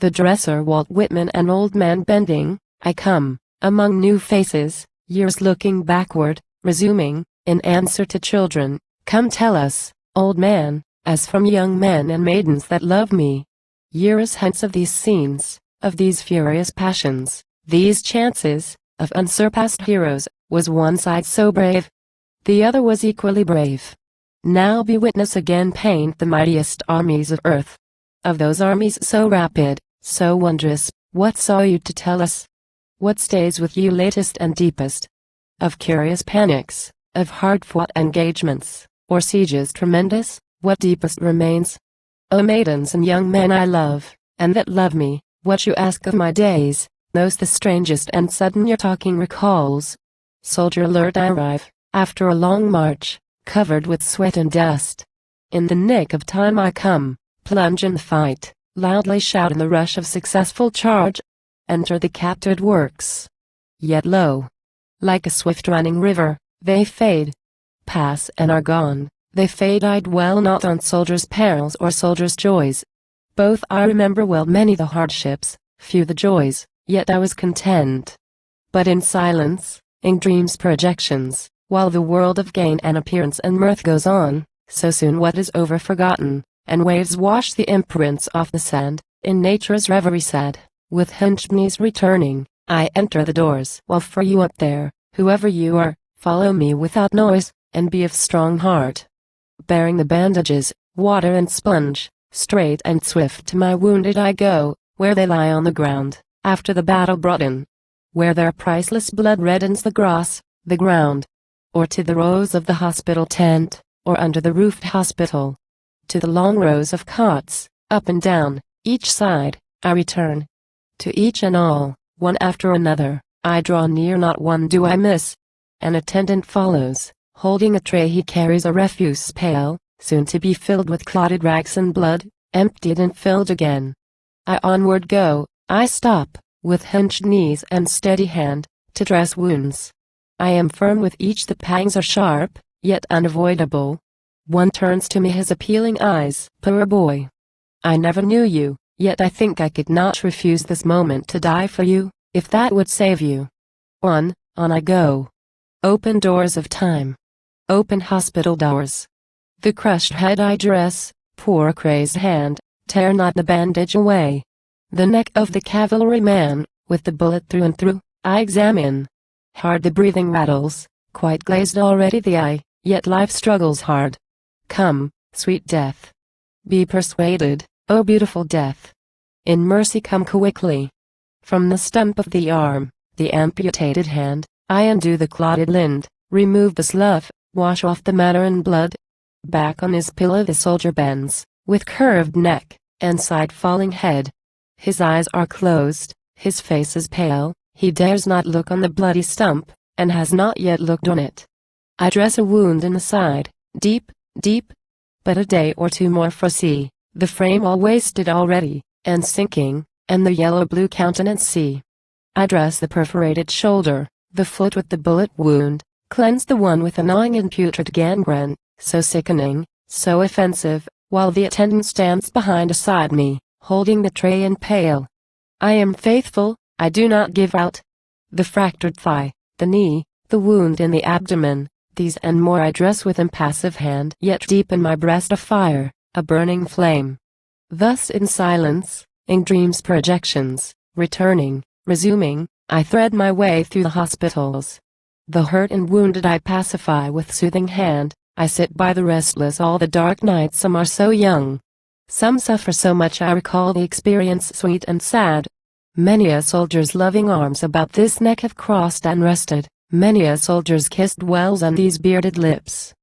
The dresser Walt Whitman, an old man bending, I come, among new faces, years looking backward, resuming, in answer to children, come tell us, old man, as from young men and maidens that love me. Years hence of these scenes, of these furious passions, these chances, of unsurpassed heroes, was one side so brave, the other was equally brave. Now be witness again paint the mightiest armies of earth. Of those armies so rapid, so wondrous, what saw you to tell us? What stays with you latest and deepest? Of curious panics, of hard-fought engagements, or sieges tremendous, what deepest remains? O maidens and young men I love, and that love me, what you ask of my days, knows the strangest and sudden your talking recalls. Soldier alert I arrive, after a long march, covered with sweat and dust. In the nick of time I come, plunge in the fight, loudly shout in the rush of successful charge, enter the captured works. Yet lo! Like a swift-running river, they fade, pass and are gone. They fade. I dwell not on soldiers' perils or soldiers' joys. Both I remember well, many the hardships, few the joys, yet I was content. But in silence, in dreams' projections, while the world of gain and appearance and mirth goes on, so soon what is over forgotten, and waves wash the imprints off the sand, in nature's reverie sad, with hunched knees returning, I enter the doors. Well, for you up there, whoever you are, follow me without noise, and be of strong heart. Bearing the bandages, water and sponge, straight and swift to my wounded I go, where they lie on the ground, after the battle brought in. Where their priceless blood reddens the grass, the ground. Or to the rows of the hospital tent, or under the roofed hospital. To the long rows of cots, up and down, each side, I return. To each and all, one after another, I draw near, not one do I miss. An attendant follows, holding a tray. He carries a refuse pail, soon to be filled with clotted rags and blood, emptied and filled again. I onward go, I stop, with hunched knees and steady hand, to dress wounds. I am firm with each, the pangs are sharp, yet unavoidable. One turns to me his appealing eyes. Poor boy! I never knew you, yet I think I could not refuse this moment to die for you, if that would save you. On I go. Open doors of time. Open hospital doors. The crushed head I dress, poor crazed hand, tear not the bandage away. The neck of the cavalryman, with the bullet through and through, I examine. Hard the breathing rattles, quite glazed already the eye, yet life struggles hard. Come, sweet death. Be persuaded, O beautiful death. In mercy come quickly. From the stump of the arm, the amputated hand, I undo the clotted lint, remove the slough, wash off the matter and blood. Back on his pillow the soldier bends, with curved neck, and side-falling head. His eyes are closed, his face is pale, he dares not look on the bloody stump, and has not yet looked on it. I dress a wound in the side, deep, deep. But a day or two more foresee, the frame all wasted already, and sinking, and the yellow-blue countenance see. I dress the perforated shoulder, the foot with the bullet wound, cleanse the one with a gnawing and putrid gangrene, so sickening, so offensive, while the attendant stands behind aside me, holding the tray and pail. I am faithful, I do not give out. The fractured thigh, the knee, the wound in the abdomen, these and more I dress with impassive hand, yet deep in my breast a fire, a burning flame. Thus in silence, in dreams' projections, returning, resuming, I thread my way through the hospitals. The hurt and wounded I pacify with soothing hand, I sit by the restless all the dark nights. Some are so young, some suffer so much. I recall the experience sweet and sad. Many a soldier's loving arms about this neck have crossed and rested, many a soldier's kissed wells on these bearded lips.